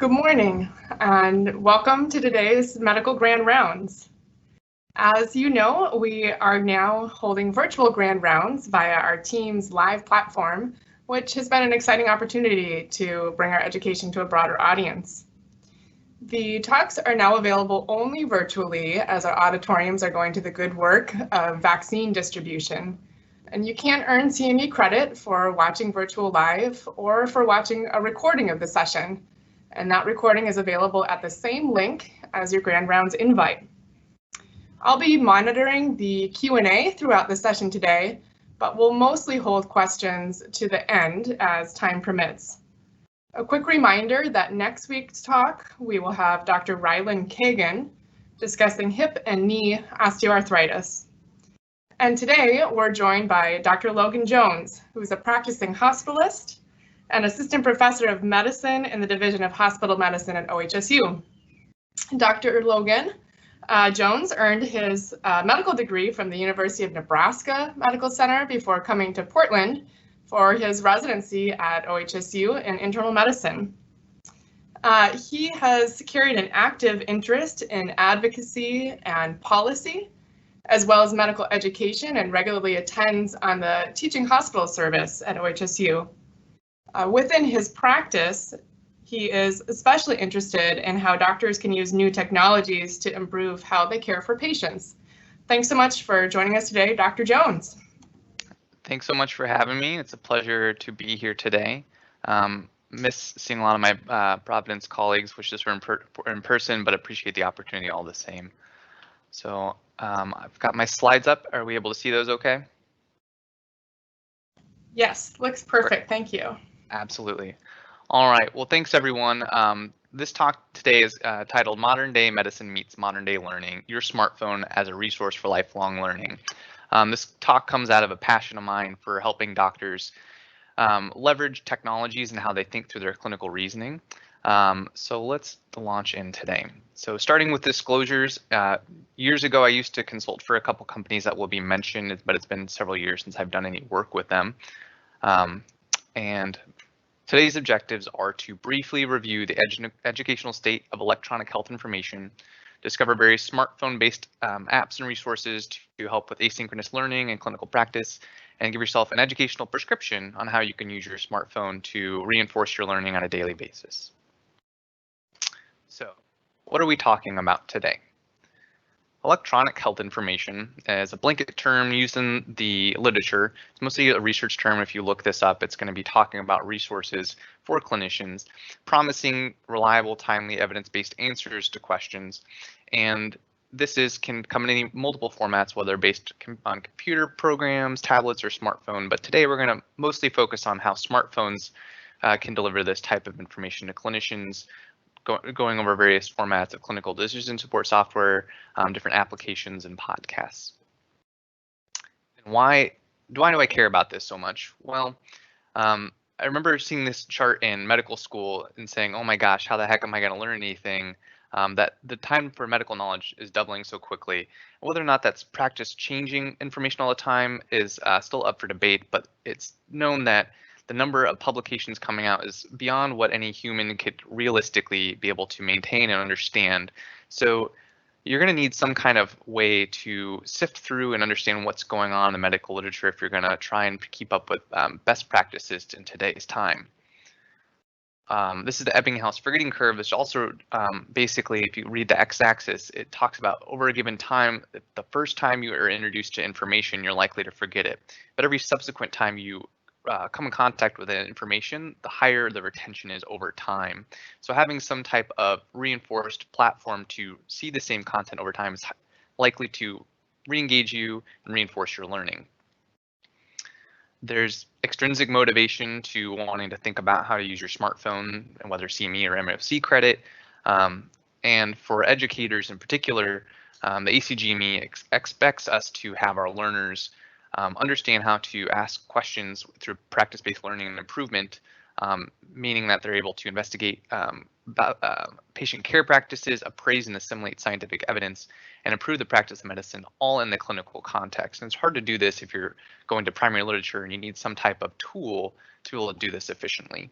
Good morning and welcome to today's Medical Grand Rounds. As you know, we are now holding virtual Grand Rounds via our team's live platform, which has been an exciting opportunity to bring our education to a broader audience. The talks are now available only virtually as our auditoriums are going to the good work of vaccine distribution. And you can earn CME credit for watching virtual live or for watching a recording of the session. And that recording is available at the same link as your Grand Rounds invite. I'll be monitoring the Q&A throughout the session today, but we'll mostly hold questions to the end as time permits. A quick reminder that next week's talk, we will have Dr. Rylan Kagan discussing hip and knee osteoarthritis. And today we're joined by Dr. Logan Jones, who's a practicing hospitalist and assistant professor of medicine in the Division of Hospital Medicine at OHSU. Dr. Logan Jones earned his medical degree from the University of Nebraska Medical Center before coming to Portland for his residency at OHSU in internal medicine. He has carried an active interest in advocacy and policy, as well as medical education, and regularly attends on the teaching hospital service at OHSU. Within his practice, he is especially interested in how doctors can use new technologies to improve how they care for patients. Thanks so much for joining us today, Dr. Jones. Thanks so much for having me. It's a pleasure to be here today. Miss seeing a lot of my Providence colleagues, wish this were in person, but appreciate the opportunity all the same. So I've got my slides up. Are we able to see those okay? Yes, looks perfect. Thank you. Absolutely. All right. Well, thanks, everyone. This talk today is titled Modern Day Medicine Meets Modern Day Learning, Your Smartphone as a Resource for Lifelong Learning. This talk comes out of a passion of mine for helping doctors leverage technologies and how they think through their clinical reasoning. So let's launch in today. So starting with disclosures, years ago I used to consult for a couple companies that will be mentioned, but it's been several years since I've done any work with them. And today's objectives are to briefly review the educational state of electronic health information, discover various smartphone-based apps and resources to help with asynchronous learning and clinical practice, and give yourself an educational prescription on how you can use your smartphone to reinforce your learning on a daily basis. So, what are we talking about today? Electronic health information is a blanket term used in the literature. It's mostly a research term. If you look this up, it's going to be talking about resources for clinicians, promising reliable, timely, evidence-based answers to questions. And this can come in any multiple formats, whether based on computer programs, tablets, or smartphone. But today we're going to mostly focus on how smartphones can deliver this type of information to clinicians, going over various formats of clinical decision support software, different applications, and podcasts. And why do I care about this so much? Well, I remember seeing this chart in medical school and saying, oh my gosh, how the heck am I going to learn anything? That the time for medical knowledge is doubling so quickly. Whether or not that's practice changing information all the time is still up for debate, but it's known that the number of publications coming out is beyond what any human could realistically be able to maintain and understand. So you're going to need some kind of way to sift through and understand what's going on in the medical literature if you're going to try and keep up with best practices in today's time. This is the Ebbinghaus forgetting curve. It's also basically, if you read the x-axis, it talks about over a given time, the first time you are introduced to information, you're likely to forget it. But every subsequent time you come in contact with that information, the higher the retention is over time. So having some type of reinforced platform to see the same content over time is likely to re-engage you and reinforce your learning. There's extrinsic motivation to wanting to think about how to use your smartphone and whether CME or MOC credit. And for educators in particular, the ACGME expects us to have our learners understand how to ask questions through practice-based learning and improvement, meaning that they're able to investigate patient care practices, appraise and assimilate scientific evidence, and improve the practice of medicine, all in the clinical context. And it's hard to do this if you're going to primary literature and you need some type of tool to be able to do this efficiently.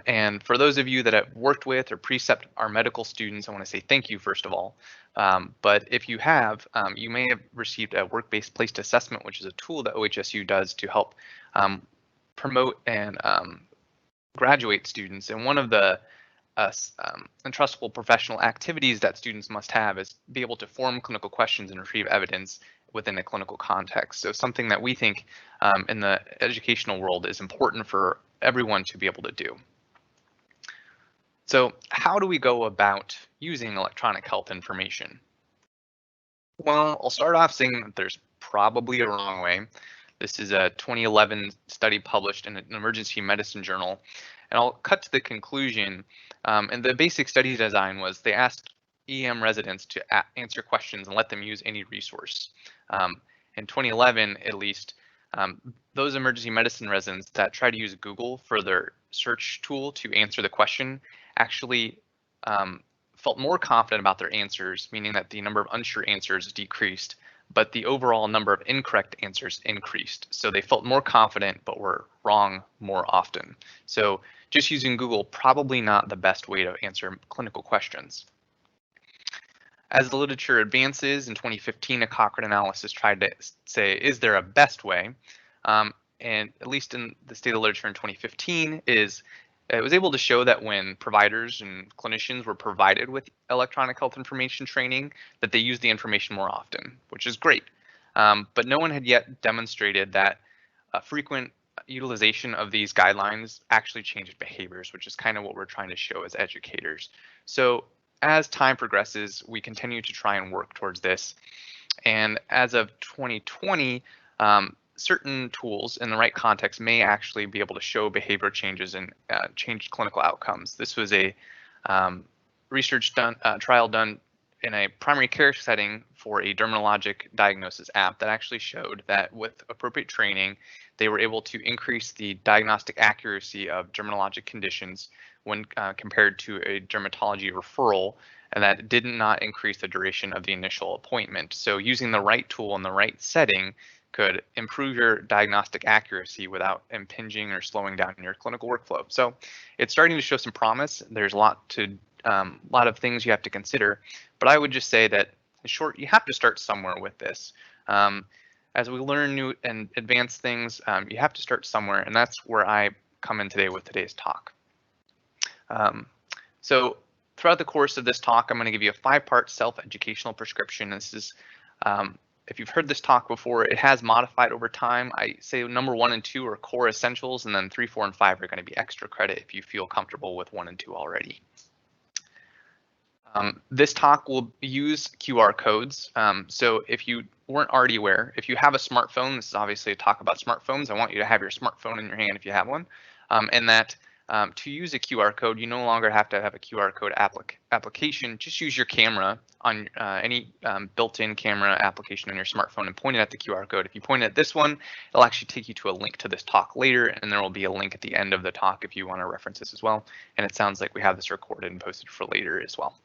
And for those of you that have worked with or precept our medical students, I want to say thank you, first of all. But if you have, you may have received a work-based placed assessment, which is a tool that OHSU does to help promote and graduate students. And one of the entrustable professional activities that students must have is be able to form clinical questions and retrieve evidence within a clinical context. So something that we think in the educational world is important for everyone to be able to do. So how do we go about using electronic health information? Well, I'll start off saying that there's probably a wrong way. This is a 2011 study published in an emergency medicine journal. And I'll cut to the conclusion. And the basic study design was they asked EM residents to answer questions and let them use any resource. In 2011, at least, those emergency medicine residents that try to use Google for their search tool to answer the question actually felt more confident about their answers, meaning that the number of unsure answers decreased, but the overall number of incorrect answers increased. So they felt more confident, but were wrong more often. So just using Google, probably not the best way to answer clinical questions. As the literature advances, in 2015, a Cochrane analysis tried to say, is there a best way? And at least in the state of literature in 2015 it was able to show that when providers and clinicians were provided with electronic health information training, that they used the information more often, which is great. But no one had yet demonstrated that frequent utilization of these guidelines actually changed behaviors, which is kind of what we're trying to show as educators. So as time progresses, we continue to try and work towards this. And as of 2020, certain tools in the right context may actually be able to show behavior changes and change clinical outcomes. This was a trial done in a primary care setting for a dermatologic diagnosis app that actually showed that with appropriate training, they were able to increase the diagnostic accuracy of dermatologic conditions when compared to a dermatology referral, and that did not increase the duration of the initial appointment. So using the right tool in the right setting could improve your diagnostic accuracy without impinging or slowing down your clinical workflow. So it's starting to show some promise. There's a lot of things you have to consider, but I would just say that in short, you have to start somewhere with this. As we learn new and advanced things, you have to start somewhere, and that's where I come in today with today's talk. So throughout the course of this talk, I'm going to give you a 5-part self-educational prescription. This is if you've heard this talk before, it has modified over time. I say number 1 and 2 are core essentials, and then 3, 4, and 5 are going to be extra credit if you feel comfortable with 1 and 2 already. This talk will use QR codes. So if you weren't already aware, if you have a smartphone, this is obviously a talk about smartphones. I want you to have your smartphone in your hand if you have one, and that to use a QR code, you no longer have to have a QR code application. Just use your camera on any built-in camera application on your smartphone and point it at the QR code. If you point it at this one, it'll actually take you to a link to this talk later, and there will be a link at the end of the talk if you want to reference this as well. And it sounds like we have this recorded and posted for later as well.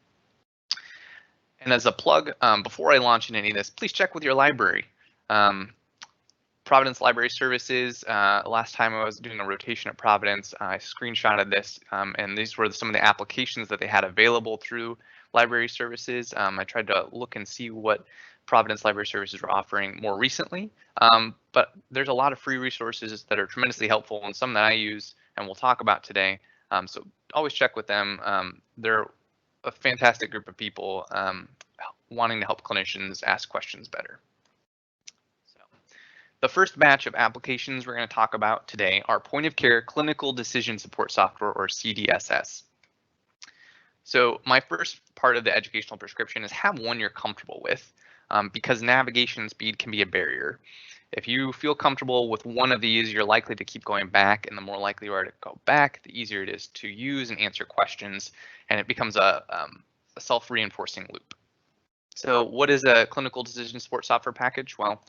And as a plug, before I launch into any of this, please check with your library. Providence Library Services, last time I was doing a rotation at Providence, I screenshotted this, and these were some of the applications that they had available through Library Services. I tried to look and see what Providence Library Services were offering more recently, but there's a lot of free resources that are tremendously helpful, and some that I use and we'll talk about today. So always check with them. They're a fantastic group of people wanting to help clinicians ask questions better. So the first batch of applications we're going to talk about today are point of care clinical decision support software, or CDSS. So my first part of the educational prescription is have one you're comfortable with, because navigation speed can be a barrier. If you feel comfortable with one of these, you're likely to keep going back, and the more likely you are to go back, the easier it is to use and answer questions, and it becomes a self-reinforcing loop. So what is a clinical decision support software package? Well,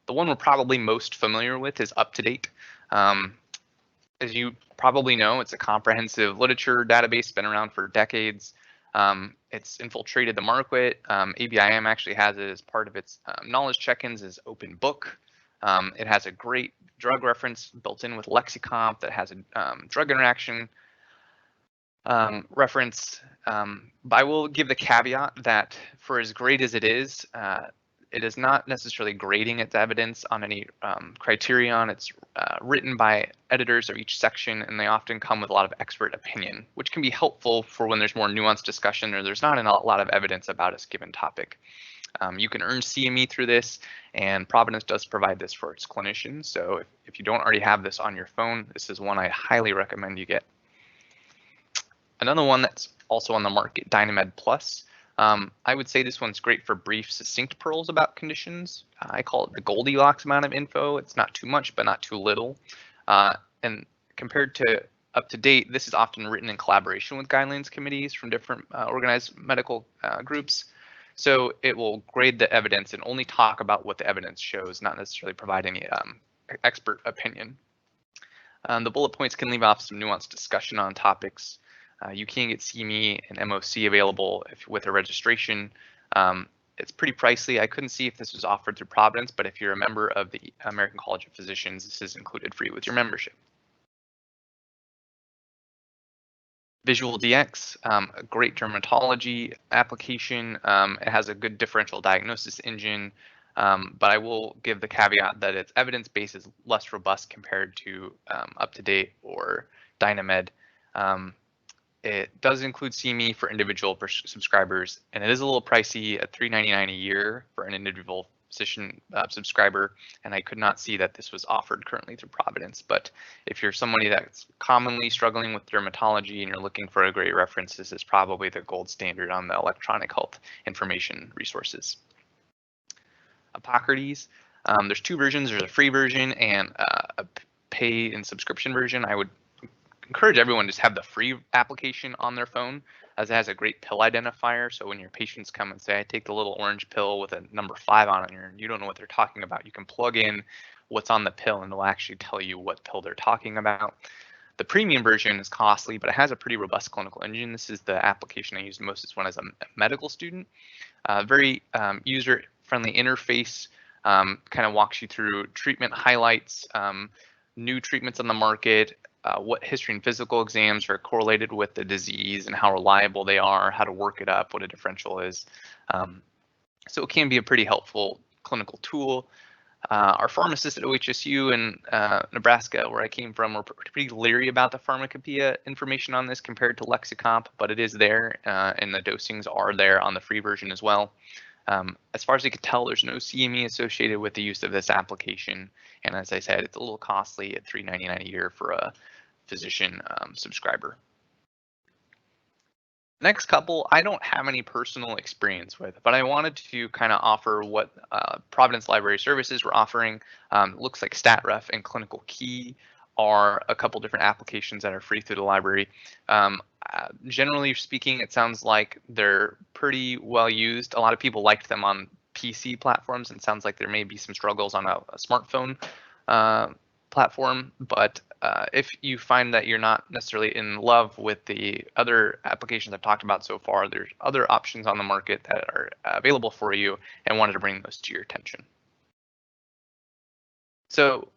the one we're probably most familiar with is UpToDate. As you probably know, it's a comprehensive literature database, been around for decades. It's infiltrated the market. ABIM actually has it as part of its knowledge check-ins as open book. It has a great drug reference built in with lexicomp that has a drug interaction reference. But I will give the caveat that for as great as it is not necessarily grading its evidence on any criterion. It's written by editors of each section, and they often come with a lot of expert opinion, which can be helpful for when there's more nuanced discussion or there's not a lot of evidence about a given topic. You can earn CME through this, and Providence does provide this for its clinicians. So if you don't already have this on your phone, this is one I highly recommend you get. Another one that's also on the market, Dynamed Plus. I would say this one's great for brief, succinct pearls about conditions. I call it the Goldilocks amount of info. It's not too much, but not too little. And compared to up to date, this is often written in collaboration with guidelines committees from different organized medical groups. So it will grade the evidence and only talk about what the evidence shows, not necessarily provide any expert opinion. The bullet points can leave off some nuanced discussion on topics. You can get CME and MOC available with a registration. It's pretty pricey. I couldn't see if this was offered through Providence, but if you're a member of the American College of Physicians, this is included free with your membership. Visual DX, a great dermatology application. It has a good differential diagnosis engine, but I will give the caveat that its evidence base is less robust compared to UpToDate or Dynamed. It does include CME for individual subscribers, and it is a little pricey at $3.99 a year for an individual physician subscriber, and I could not see that this was offered currently through Providence. But if you're somebody that's commonly struggling with dermatology and you're looking for a great reference, this is probably the gold standard on the electronic health information resources. Epocrates, there's two versions. There's a free version and a pay and subscription version. I would encourage everyone to just have the free application on their phone, as it has a great pill identifier. So when your patients come and say, I take the little orange pill with a number 5 on it, and you don't know what they're talking about, you can plug in what's on the pill and it'll actually tell you what pill they're talking about. The premium version is costly, but it has a pretty robust clinical engine. This is the application I use most when I was a medical student. Very user-friendly interface, kind of walks you through treatment highlights, new treatments on the market, what history and physical exams are correlated with the disease and how reliable they are, how to work it up, what a differential is. So it can be a pretty helpful clinical tool. Our pharmacists at OHSU in Nebraska, where I came from, were pretty leery about the pharmacopoeia information on this compared to lexicomp, but it is there, and the dosings are there on the free version as well. As far as I could tell, there's no CME associated with the use of this application. And as I said, it's a little costly at $3.99 a year for a physician subscriber. Next couple, I don't have any personal experience with, but I wanted to kind of offer what Providence Library Services were offering. Looks like StatRef and Clinical Key are a couple different applications that are free through the library. Generally speaking, it sounds like they're pretty well used. A lot of people liked them on PC platforms, and it sounds like there may be some struggles on a smartphone platform. But if you find that you're not necessarily in love with the other applications I've talked about so far, there's other options on the market that are available for you, and wanted to bring those to your attention. So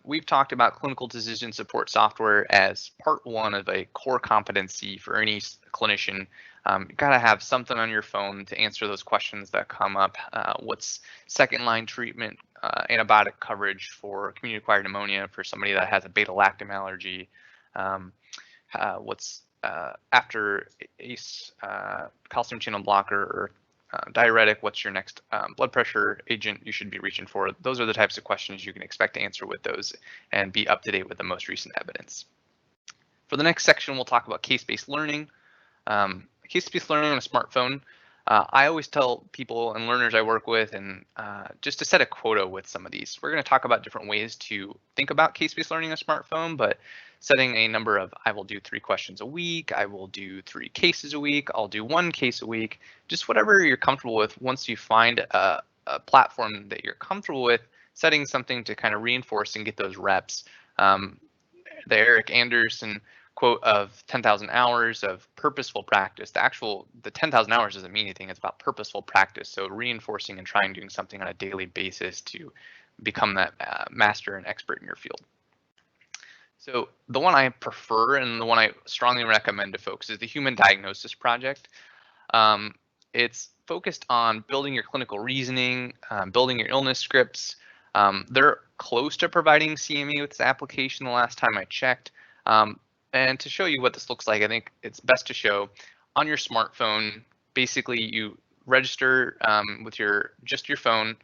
we've talked about clinical decision support software as part one of a core competency for any clinician. You gotta have something on your phone to answer those questions that come up. What's second line treatment, antibiotic coverage for community-acquired pneumonia for somebody that has a beta-lactam allergy? What's after ACE, calcium channel blocker, or diuretic, what's your next blood pressure agent you should be reaching for? Those are the types of questions you can expect to answer with those and be up to date with the most recent evidence. For the next section, we'll talk about case-based learning. Case-based learning on a smartphone. I always tell people and learners I work with, and just to set a quota with some of these. We're going to talk about different ways to think about case-based learning on a smartphone, but setting a number of, I will do 3 questions a week, I will do 3 cases a week, I'll do 1 case a week, just whatever you're comfortable with. Once you find a platform that you're comfortable with, setting something to kind of reinforce and get those reps. The Eric Anderson quote of 10,000 hours of purposeful practice. The 10,000 hours doesn't mean anything. It's about purposeful practice. So reinforcing and trying doing something on a daily basis to become that master and expert in your field. So the one I prefer and the one I strongly recommend to folks is the Human Diagnosis Project. It's focused on building your clinical reasoning, building your illness scripts. They're close to providing CME with this application the last time I checked. And to show you what this looks like, I think it's best to show on your smartphone. Basically, you register with just your phone.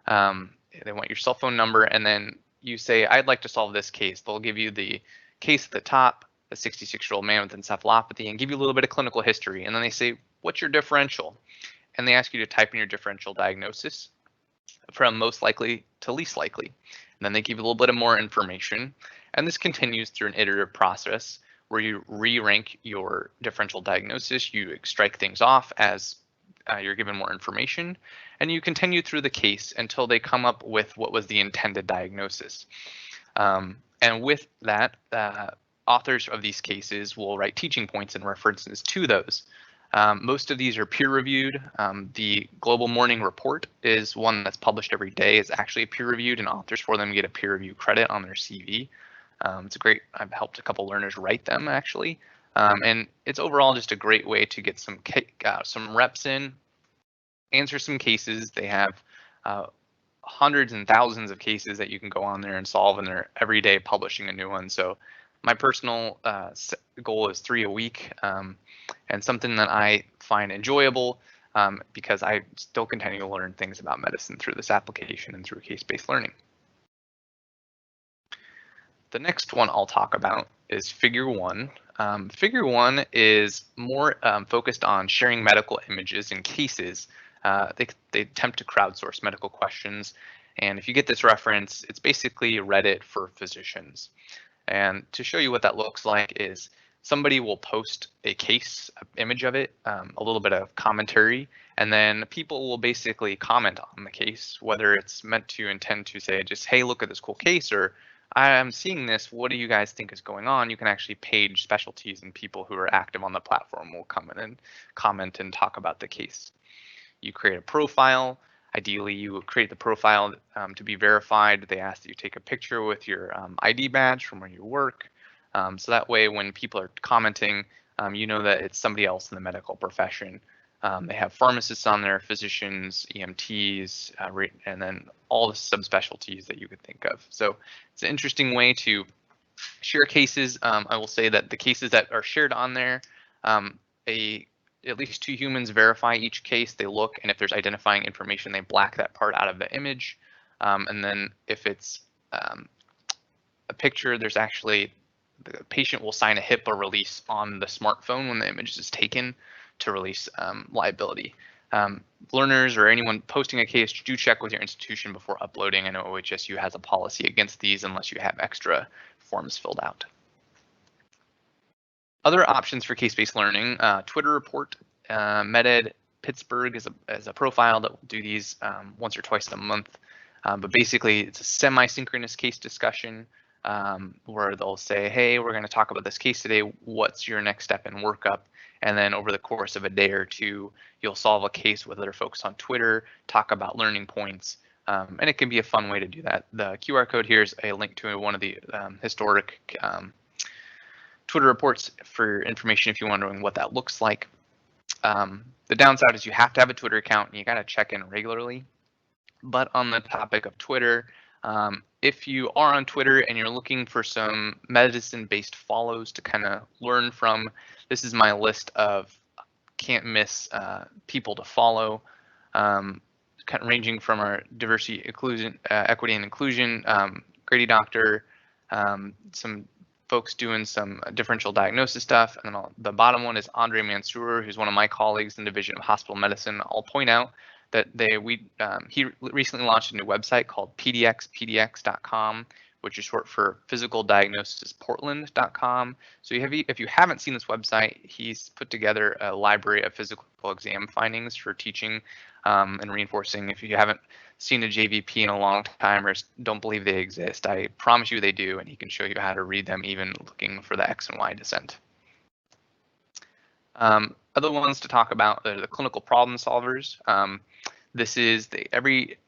They want your cell phone number, and then you say, I'd like to solve this case. They'll give you the case at the top, a 66-year-old man with encephalopathy, and give you a little bit of clinical history. And then they say, what's your differential? And they ask you to type in your differential diagnosis from most likely to least likely. And then they give you a little bit of more information. And this continues through an iterative process where you re-rank your differential diagnosis. You strike things off as you're given more information, and you continue through the case until they come up with what was the intended diagnosis. And with that, authors of these cases will write teaching points and references to those. Most of these are peer-reviewed. The Global Morning Report is one that's published every day. It's actually peer-reviewed, and authors for them get a peer review credit on their CV. It's a great, I've helped a couple learners write them actually. And it's overall just a great way to get some reps in, answer some cases. They have hundreds and thousands of cases that you can go on there and solve, and they're every day publishing a new one. So my personal goal is 3 a week, and something that I find enjoyable because I still continue to learn things about medicine through this application and through case-based learning. The next one I'll talk about is Figure 1. Figure 1 is more focused on sharing medical images and cases. They attempt to crowdsource medical questions. And if you get this reference, it's basically Reddit for physicians. And to show you what that looks like is somebody will post a case, an image of it, a little bit of commentary, and then people will basically comment on the case, whether it's meant to intend to say just, hey, look at this cool case, or I'm seeing this, what do you guys think is going on? You can actually page specialties, and people who are active on the platform will come in and comment and talk about the case. You create a profile. Ideally, you create the profile to be verified. They ask that you take a picture with your ID badge from where you work. So that way, when people are commenting, you know that it's somebody else in the medical profession. They have pharmacists on there, physicians, EMTs, and then all the subspecialties that you could think of. So it's an interesting way to share cases. I will say that the cases that are shared on there, at least 2 humans verify each case. They look, and if there's identifying information, they black that part out of the image. And then if it's a picture, there's actually, the patient will sign a HIPAA release on the smartphone when the image is taken to release liability. Learners or anyone posting a case, do check with your institution before uploading. I know OHSU has a policy against these unless you have extra forms filled out. Other options for case-based learning, Twitter report, MedEd Pittsburgh is a profile that will do these once or twice a month. But basically, it's a semi-synchronous case discussion where they'll say, hey, we're going to talk about this case today. What's your next step in workup? And then over the course of a day or two, you'll solve a case with other folks on Twitter, talk about learning points, and it can be a fun way to do that. The QR code here is a link to one of the historic Twitter reports for information if you're wondering what that looks like. The downside is you have to have a Twitter account and you got to check in regularly. But on the topic of Twitter, if you are on Twitter and you're looking for some medicine-based follows to kind of learn from, this is my list of can't miss people to follow, kind of ranging from our diversity, inclusion, equity and inclusion, Grady Doctor, some folks doing some differential diagnosis stuff. And then the bottom one is Andre Mansour, who's one of my colleagues in the Division of Hospital Medicine. I'll point out that he recently launched a new website called pdxpdx.com, which is short for physicaldiagnosisportland.com. So if you haven't seen this website, he's put together a library of physical exam findings for teaching and reinforcing. If you haven't seen a JVP in a long time or don't believe they exist, I promise you they do, and he can show you how to read them, even looking for the X and Y descent. Other ones to talk about are the clinical problem solvers. This is every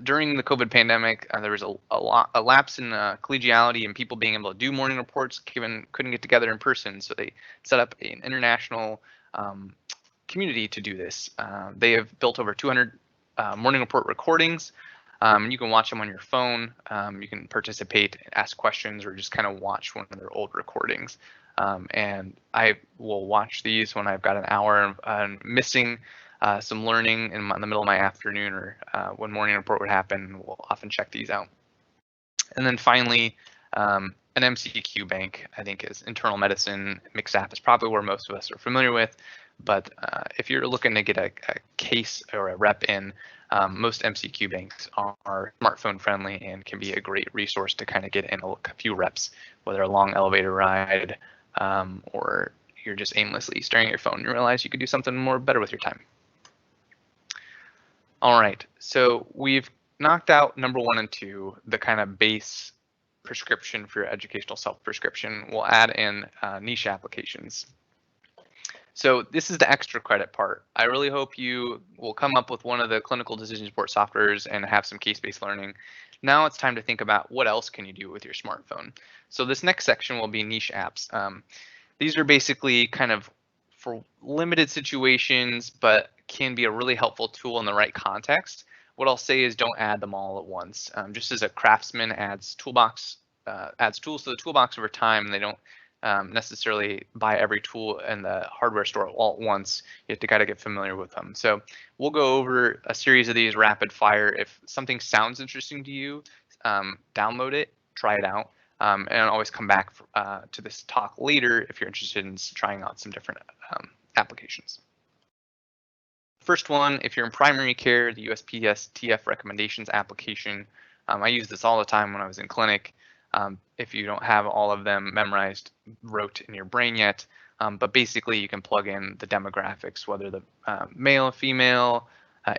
during the COVID pandemic, there was a lapse in collegiality and people being able to do morning reports couldn't get together in person. So they set up an international community to do this. They have built over 200 morning report recordings. You can watch them on your phone. You can participate, ask questions, or just kind of watch one of their old recordings. And I will watch these when I've got an hour missing some learning in the middle of my afternoon, or when morning report would happen. We'll often check these out. And then finally, an MCQ bank, I think, is internal medicine mixed app is probably where most of us are familiar with. But if you're looking to get a case or a rep in, most MCQ banks are smartphone friendly and can be a great resource to kind of get in a few reps, whether a long elevator ride or you're just aimlessly staring at your phone and you realize you could do something more better with your time. All right, so we've knocked out number 1 and 2, the kind of base prescription for your educational self-prescription. We'll add in niche applications. So this is the extra credit part. I really hope you will come up with one of the clinical decision support softwares and have some case-based learning. Now it's time to think about what else can you do with your smartphone. So this next section will be niche apps. These are basically kind of for limited situations, but can be a really helpful tool in the right context. What I'll say is don't add them all at once. Just as a craftsman adds tools to the toolbox over time, and they don't necessarily buy every tool in the hardware store all at once. You have to kind of get familiar with them. So we'll go over a series of these rapid fire. If something sounds interesting to you, download it, try it out, and always come back to this talk later if you're interested in trying out some different applications. First one, if you're in primary care, the USPS TF recommendations application. I use this all the time when I was in clinic. If you don't have all of them memorized, wrote in your brain yet, but basically you can plug in the demographics, whether the male, female,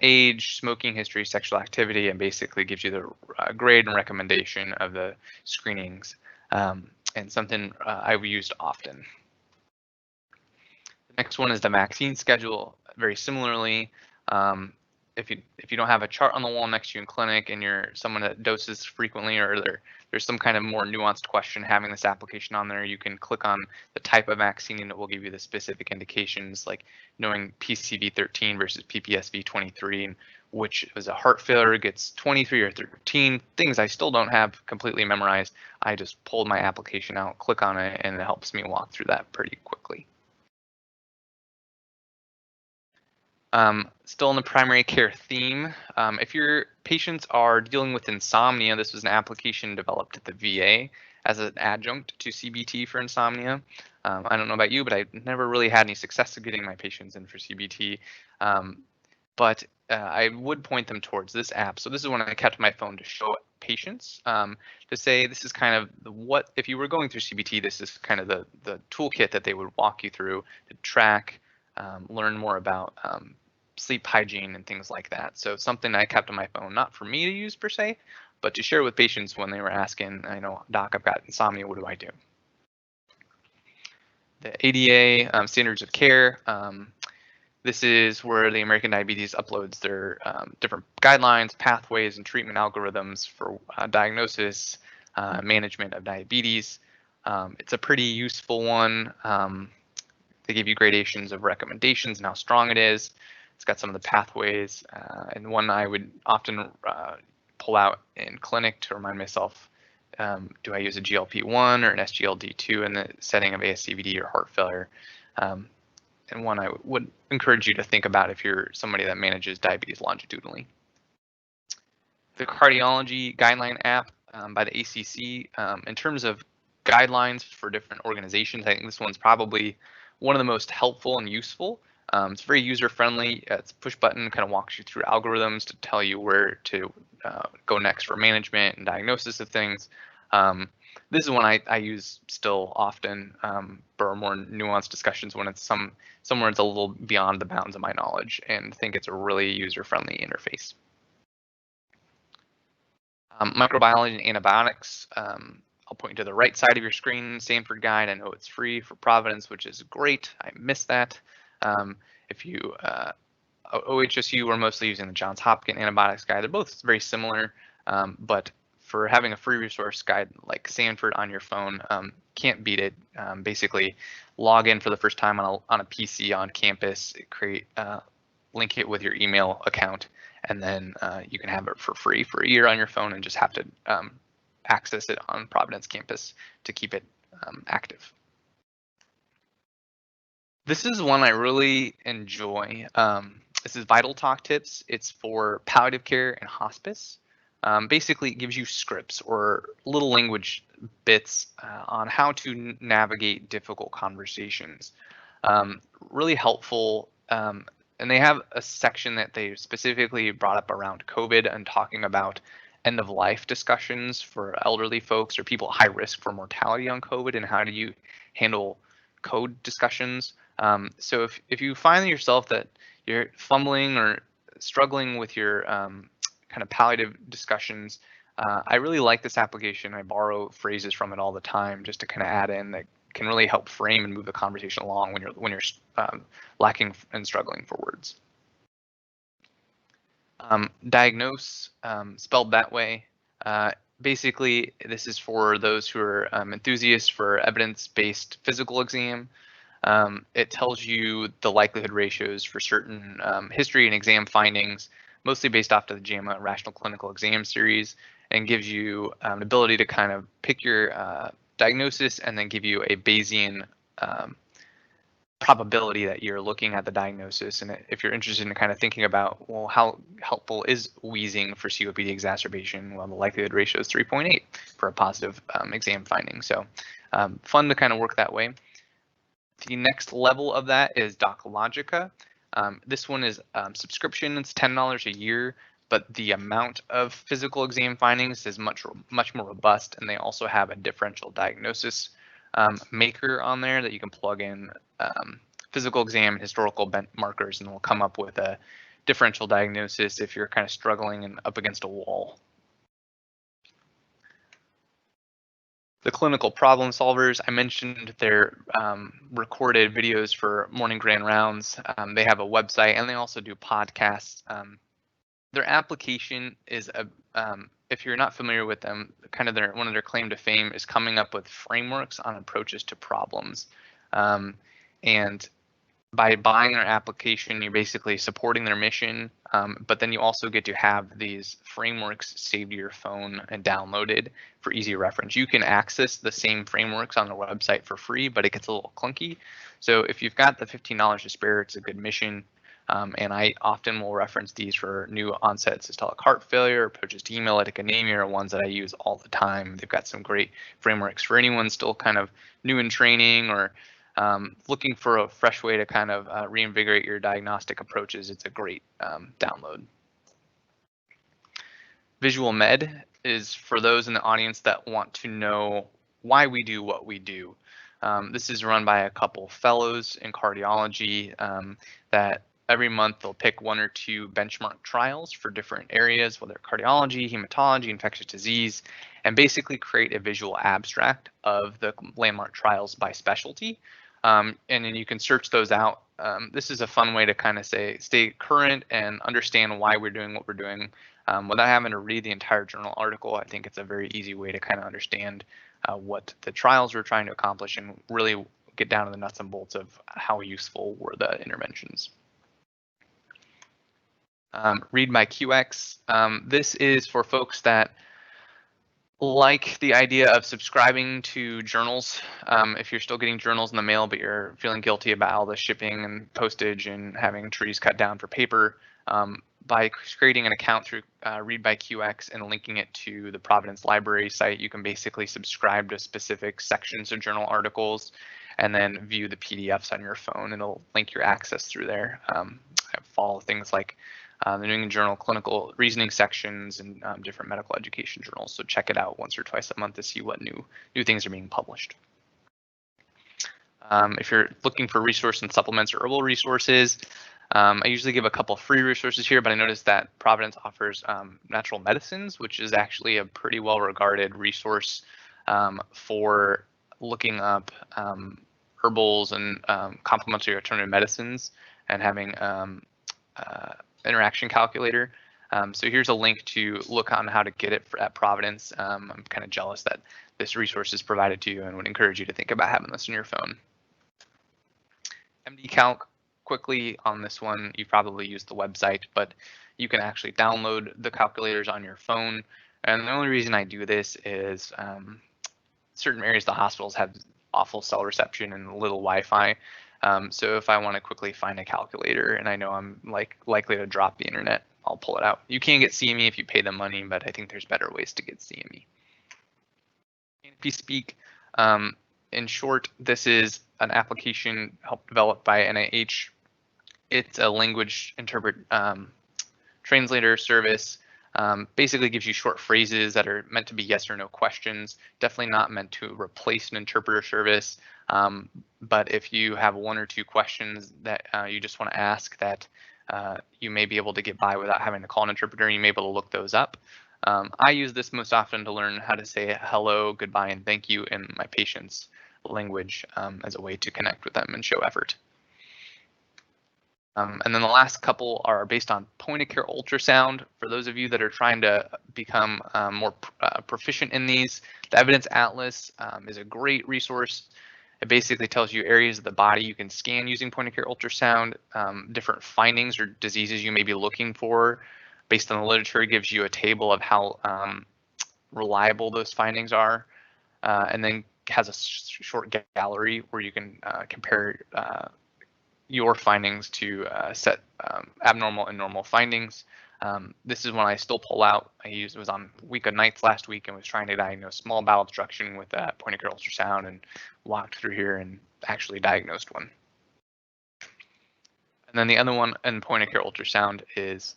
age, smoking history, sexual activity, and basically gives you the grade and recommendation of the screenings, and something I've used often. The next one is the vaccine schedule. Very similarly, if you don't have a chart on the wall next to you in clinic and you're someone that doses frequently, or there's some kind of more nuanced question, having this application on there, you can click on the type of vaccine and it will give you the specific indications, like knowing PCV13 versus PPSV23, and which is a heart failure gets 23 or 13, things I still don't have completely memorized. I just pulled my application out, click on it, and it helps me walk through that pretty quickly. Still in the primary care theme, if your patients are dealing with insomnia, this was an application developed at the VA as an adjunct to CBT for insomnia. I don't know about you, but I never really had any success of getting my patients in for CBT. But I would point them towards this app. So this is when I kept my phone to show patients, to say this is kind of what, if you were going through CBT, this is kind of the toolkit that they would walk you through to track, learn more about sleep hygiene and things like that. So something I kept on my phone, not for me to use per se, but to share with patients when they were asking, I know, doc, I've got insomnia, what do I do? The ADA, standards of care. This is where the American Diabetes uploads their different guidelines, pathways, and treatment algorithms for diagnosis, management of diabetes. It's a pretty useful one. They give you gradations of recommendations and how strong it is. It's got some of the pathways, and one I would often pull out in clinic to remind myself, do I use a GLP-1 or an SGLT2 in the setting of ASCVD or heart failure? And one I would encourage you to think about if you're somebody that manages diabetes longitudinally. The cardiology guideline app by the ACC, in terms of guidelines for different organizations, I think this one's probably one of the most helpful and useful. It's very user-friendly. It's a push button, kind of walks you through algorithms to tell you where to go next for management and diagnosis of things. This is one I use still often for more nuanced discussions when it's somewhere it's a little beyond the bounds of my knowledge, and think it's a really user-friendly interface. Microbiology and antibiotics. I'll point you to the right side of your screen, Stanford Guide. I know it's free for Providence, which is great. I missed that. If you OHSU, we're mostly using the Johns Hopkins antibiotics guide. They're both very similar, but for having a free resource guide like Sanford on your phone, can't beat it. Basically, log in for the first time on a PC on campus, link it with your email account, and then you can have it for free for a year on your phone and just have to access it on Providence campus to keep it active. This is one I really enjoy. This is Vital Talk Tips. It's for palliative care and hospice. Basically, it gives you scripts or little language bits on how to navigate difficult conversations. Really helpful. And they have a section that they specifically brought up around COVID and talking about end of life discussions for elderly folks or people at high risk for mortality on COVID, and how do you handle code discussions. So if you find yourself that you're fumbling or struggling with your kind of palliative discussions, I really like this application. I borrow phrases from it all the time just to kind of add in that can really help frame and move the conversation along when you're lacking and struggling for words. Diagnose, spelled that way. Basically, this is for those who are enthusiasts for evidence-based physical exam. It tells you the likelihood ratios for certain history and exam findings, mostly based off of the JAMA Rational Clinical Exam series, and gives you an ability to kind of pick your diagnosis and then give you a Bayesian probability that you're looking at the diagnosis. And if you're interested in kind of thinking about, well, how helpful is wheezing for COPD exacerbation? Well, the likelihood ratio is 3.8 for a positive exam finding. So fun to kind of work that way. The next level of that is DocLogica. This one is subscription. It's $10 a year, but the amount of physical exam findings is much more robust, and they also have a differential diagnosis maker on there that you can plug in physical exam and historical markers, and will come up with a differential diagnosis if you're kind of struggling and up against a wall. The clinical problem solvers, I mentioned their recorded videos for morning grand rounds. They have a website and they also do podcasts. Their application is if you're not familiar with them, kind of one of their claim to fame is coming up with frameworks on approaches to problems. And by buying their application, you're basically supporting their mission, but then you also get to have these frameworks saved to your phone and downloaded for easy reference. You can access the same frameworks on their website for free, but it gets a little clunky. So if you've got the $15 to spare, it's a good mission. And I often will reference these for new onset systolic heart failure, approaches to hemolytic anemia are ones that I use all the time. They've got some great frameworks for anyone still kind of new in training or looking for a fresh way to kind of reinvigorate your diagnostic approaches. It's a great download. Visual Med is for those in the audience that want to know why we do what we do. This is run by a couple fellows in cardiology that every month they'll pick one or two benchmark trials for different areas, whether cardiology, hematology, infectious disease, and basically create a visual abstract of the landmark trials by specialty. And then you can search those out. This is a fun way to kind of stay current and understand why we're doing what we're doing without having to read the entire journal article. I think it's a very easy way to kind of understand what the trials we're trying to accomplish and really get down to the nuts and bolts of how useful were the interventions. Read My QX. This is for folks that like the idea of subscribing to journals. If you're still getting journals in the mail, but you're feeling guilty about all the shipping and postage and having trees cut down for paper, by creating an account through Read by QX and linking it to the Providence Library site, you can basically subscribe to specific sections of journal articles and then view the PDFs on your phone. It'll link your access through there. I follow things like the New England Journal clinical reasoning sections and different medical education journals. So check it out once or twice a month to see what new things are being published. If you're looking for resource and supplements or herbal resources, I usually give a couple free resources here, but I noticed that Providence offers natural medicines, which is actually a pretty well-regarded resource for looking up herbals and complementary alternative medicines and having interaction calculator. So here's a link to look on how to get it at Providence. I'm kind of jealous that this resource is provided to you and would encourage you to think about having this on your phone. MD Calc, quickly on this one, you probably use the website, but you can actually download the calculators on your phone. And the only reason I do this is certain areas of the hospitals have awful cell reception and little Wi-Fi. So if I want to quickly find a calculator and I know I'm likely to drop the internet, I'll pull it out. You can get CME if you pay the money, but I think there's better ways to get CME. If you speak, in short, this is an application helped developed by NIH. It's a language translator service. Basically gives you short phrases that are meant to be yes or no questions. Definitely not meant to replace an interpreter service. But if you have one or two questions that you just want to ask that you may be able to get by without having to call an interpreter, you may be able to look those up. I use this most often to learn how to say hello, goodbye, and thank you in my patient's language as a way to connect with them and show effort. And then the last couple are based on point-of-care ultrasound. For those of you that are trying to become more proficient in these, the Evidence Atlas is a great resource. It basically tells you areas of the body you can scan using point-of-care ultrasound, different findings or diseases you may be looking for. Based on the literature, it gives you a table of how reliable those findings are, and then has a short gallery where you can compare your findings to set abnormal and normal findings. This is one I still pull out. It was on week of nights last week and was trying to diagnose small bowel obstruction with a point-of-care ultrasound and walked through here and actually diagnosed one. And then the other one in point-of-care ultrasound is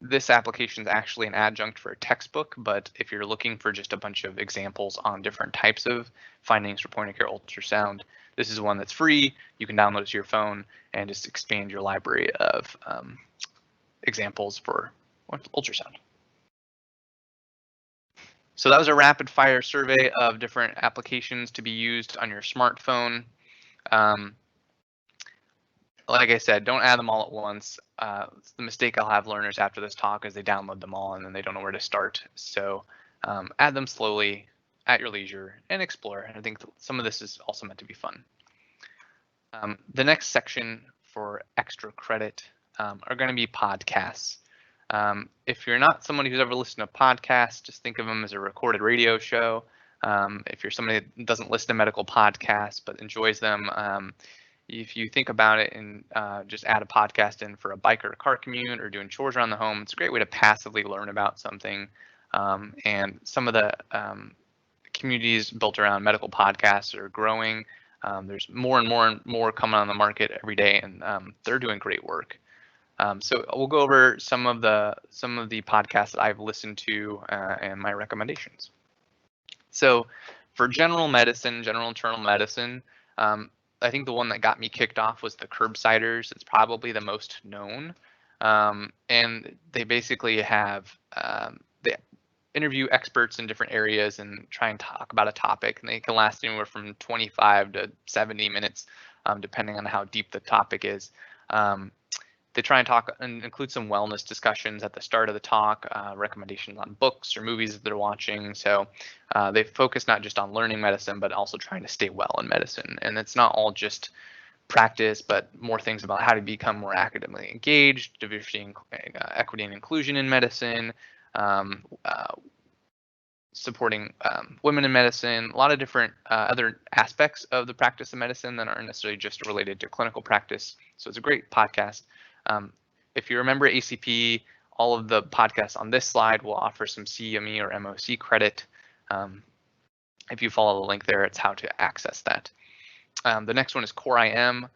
this application is actually an adjunct for a textbook, but if you're looking for just a bunch of examples on different types of findings for point-of-care ultrasound, this is one that's free. You can download it to your phone and just expand your library of examples for ultrasound. So that was a rapid fire survey of different applications to be used on your smartphone. Like I said, don't add them all at once. The mistake I'll have learners after this talk is they download them all and then they don't know where to start. So add them slowly at your leisure and explore. And I think some of this is also meant to be fun. The next section for extra credit are going to be podcasts. If you're not somebody who's ever listened to podcasts, just think of them as a recorded radio show. If you're somebody that doesn't listen to medical podcasts but enjoys them, if you think about it and just add a podcast in for a bike or a car commute or doing chores around the home, it's a great way to passively learn about something. And some of the communities built around medical podcasts are growing. There's more and more coming on the market every day, and they're doing great work. So we'll go over some of the podcasts that I've listened to and my recommendations. So for general medicine, general internal medicine, I think the one that got me kicked off was the Curbsiders. It's probably the most known, and they basically have they interview experts in different areas and try and talk about a topic, and they can last anywhere from 25 to 70 minutes, depending on how deep the topic is. They try and talk and include some wellness discussions at the start of the talk, recommendations on books or movies that they're watching. So they focus not just on learning medicine, but also trying to stay well in medicine. And it's not all just practice, but more things about how to become more academically engaged, diversity, equity, and inclusion in medicine, supporting women in medicine, a lot of different other aspects of the practice of medicine that aren't necessarily just related to clinical practice. So it's a great podcast. If you're a member at ACP, all of the podcasts on this slide will offer some CME or MOC credit. If you follow the link there, it's how to access that. The next one is Core IM.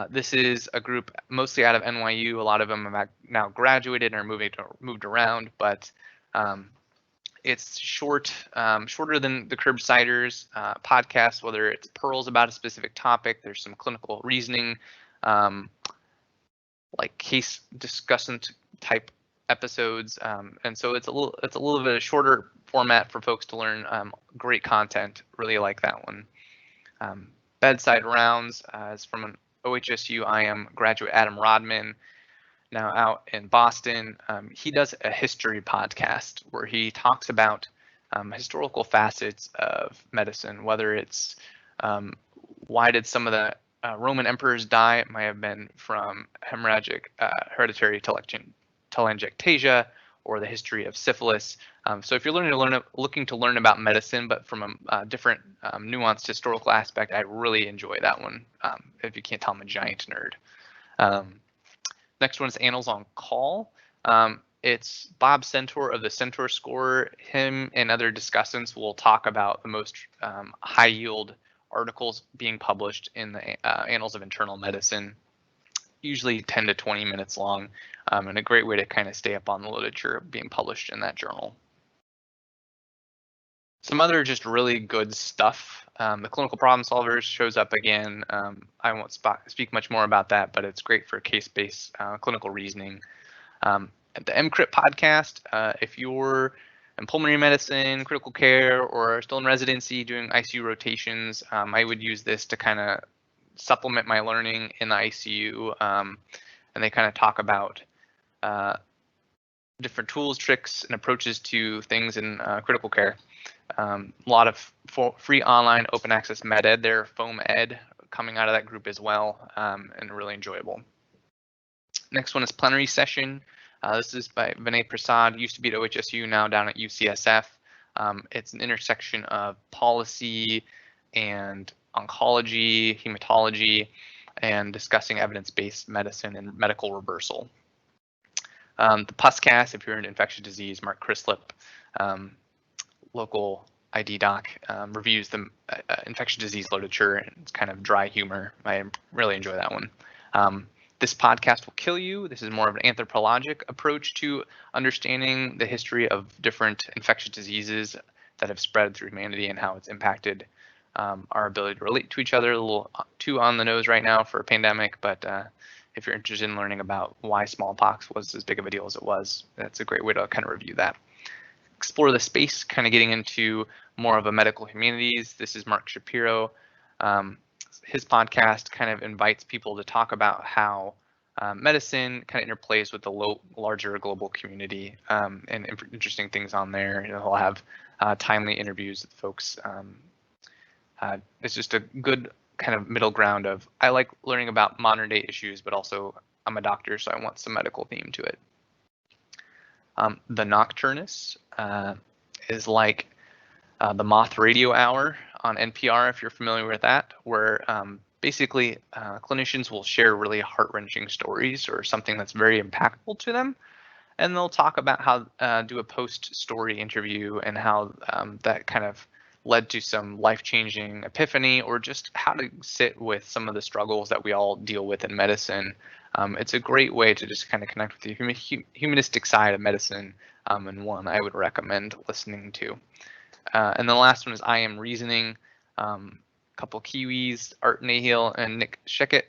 This is a group mostly out of NYU. A lot of them have now graduated and are moved around, but it's shorter than the Curbsiders podcast, whether it's pearls about a specific topic. There's some clinical reasoning, like case discussant type episodes, and so it's a little bit of shorter format for folks to learn great content. Really like that one. Bedside Rounds is from an OHSU IM graduate, Adam Rodman. now out in Boston. He does a history podcast where he talks about historical facets of medicine, whether it's why did some of the Roman emperors die? It might have been from hemorrhagic hereditary telangiectasia, or the history of syphilis. So if you're looking to learn about medicine, but from a different nuanced historical aspect, I really enjoy that one. If you can't tell, I'm a giant nerd. Next one is Annals on Call. It's Bob Centaur of the Centaur Score. Him and other discussants will talk about the most high yield articles being published in the Annals of Internal Medicine, usually 10 to 20 minutes long, and a great way to kind of stay up on the literature being published in that journal. Some other just really good stuff. The Clinical Problem Solvers shows up again. I won't speak much more about that, but it's great for case-based clinical reasoning. At the MCRIT podcast, if you're in pulmonary medicine, critical care, or still in residency doing ICU rotations, I would use this to kind of supplement my learning in the ICU. And they kind of talk about different tools, tricks, and approaches to things in critical care. A lot of free online open access med ed there, foam ed coming out of that group as well, and really enjoyable. Next one is Plenary Session. This is by Vinay Prasad, used to be at OHSU, now down at UCSF. It's an intersection of policy and oncology, hematology, and discussing evidence-based medicine and medical reversal. The PUSCast, if you're in infectious disease, Mark Crislip, local ID doc, reviews the infectious disease literature, and it's kind of dry humor. I really enjoy that one. This podcast will kill you. This is more of an anthropologic approach to understanding the history of different infectious diseases that have spread through humanity and how it's impacted our ability to relate to each other. A little too on the nose right now for a pandemic, but if you're interested in learning about why smallpox was as big of a deal as it was, that's a great way to kind of review that. Explore the Space, kind of getting into more of a medical humanities. This is Mark Shapiro. His podcast kind of invites people to talk about how medicine kind of interplays with the larger global community, and interesting things on there. He'll have timely interviews with folks. It's just a good kind of middle ground of, I like learning about modern day issues, but also I'm a doctor, so I want some medical theme to it. The Nocturnus is like the Moth Radio Hour on NPR, if you're familiar with that, where basically clinicians will share really heart-wrenching stories or something that's very impactful to them, and they'll talk about how do a post-story interview and how that kind of led to some life-changing epiphany, or just how to sit with some of the struggles that we all deal with in medicine. It's a great way to just kind of connect with the humanistic side of medicine, and one I would recommend listening to. And the last one is I Am Reasoning. A couple Kiwis, Art Nahil and Nick Sheckett,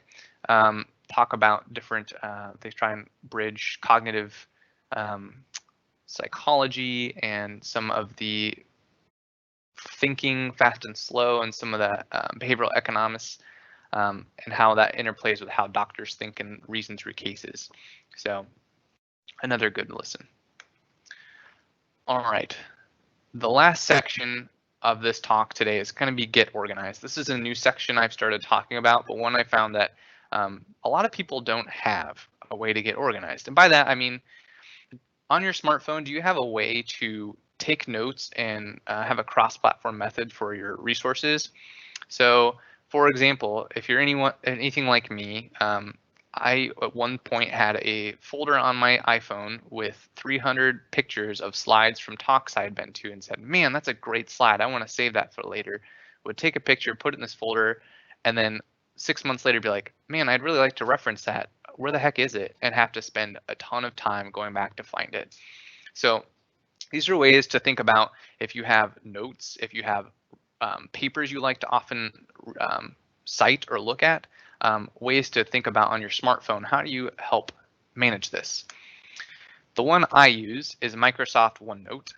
talk about different, they try and bridge cognitive psychology and some of the thinking fast and slow and some of the behavioral economics, and how that interplays with how doctors think and reason through cases. So another good listen. All right. The last section of this talk today is going to be Get Organized. This is a new section I've started talking about, but one I found that a lot of people don't have a way to get organized. And by that, I mean, on your smartphone, do you have a way to take notes and have a cross-platform method for your resources? So, for example, if you're anything like me, I at one point had a folder on my iPhone with 300 pictures of slides from talks I had been to, and said, man, that's a great slide. I want to save that for later. Would take a picture, put it in this folder, and then 6 months later be like, man, I'd really like to reference that. Where the heck is it? And have to spend a ton of time going back to find it. So these are ways to think about if you have notes, if you have papers you like to often cite or look at, ways to think about on your smartphone. How do you help manage this? The one I use is Microsoft OneNote.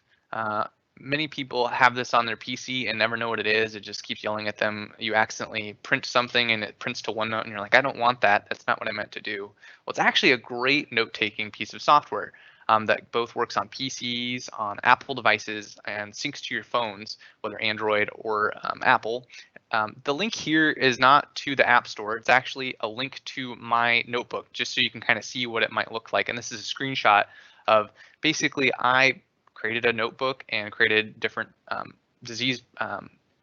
Many people have this on their PC and never know what it is. It just keeps yelling at them. You accidentally print something and it prints to OneNote and you're like, I don't want that. That's not what I meant to do. Well, it's actually a great note-taking piece of software that both works on PCs, on Apple devices, and syncs to your phones, whether Android or Apple. The link here is not to the App Store. It's actually a link to my notebook, just so you can kind of see what it might look like. And this is a screenshot of basically I created a notebook and created different disease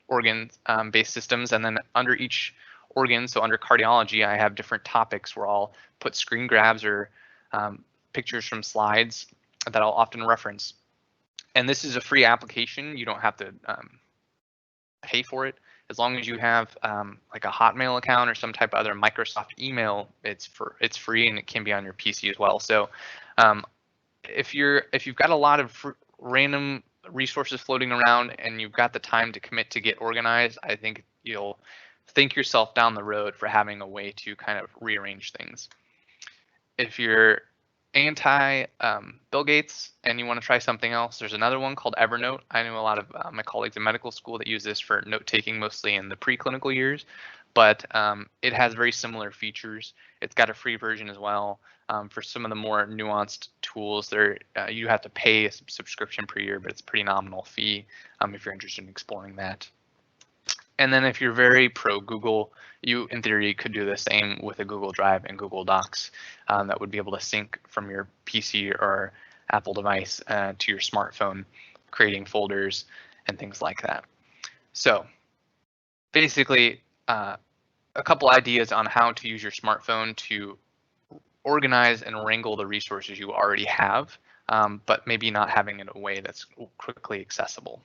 organ-based systems. And then under each organ, so under cardiology, I have different topics where I'll put screen grabs or pictures from slides that I'll often reference. And this is a free application. You don't have to pay for it. As long as you have like a Hotmail account or some type of other Microsoft email, it's free and it can be on your PC as well. So if you've got a lot of random resources floating around and you've got the time to commit to get organized, I think you'll thank yourself down the road for having a way to kind of rearrange things. If you're anti Bill Gates and you want to try something else, there's another one called Evernote. I know a lot of my colleagues in medical school that use this for note taking, mostly in the preclinical years, but it has very similar features. It's got a free version as well. For some of the more nuanced tools, there you have to pay a subscription per year, but it's a pretty nominal fee if you're interested in exploring that. And then if you're very pro Google, you in theory could do the same with a Google Drive and Google Docs that would be able to sync from your PC or Apple device to your smartphone, creating folders and things like that. So basically, a couple ideas on how to use your smartphone to organize and wrangle the resources you already have, but maybe not having it in a way that's quickly accessible.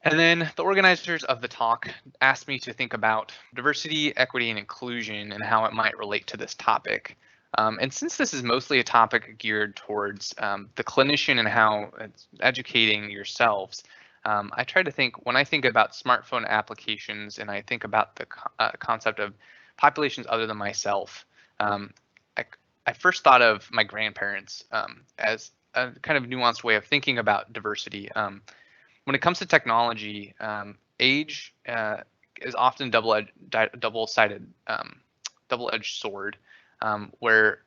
And then the organizers of the talk asked me to think about diversity, equity, and inclusion and how it might relate to this topic. And since this is mostly a topic geared towards the clinician and how it's educating yourselves, I try to think, when I think about smartphone applications and I think about the concept of populations other than myself, I first thought of my grandparents as a kind of nuanced way of thinking about diversity. When it comes to technology, age is often double-edged sword, where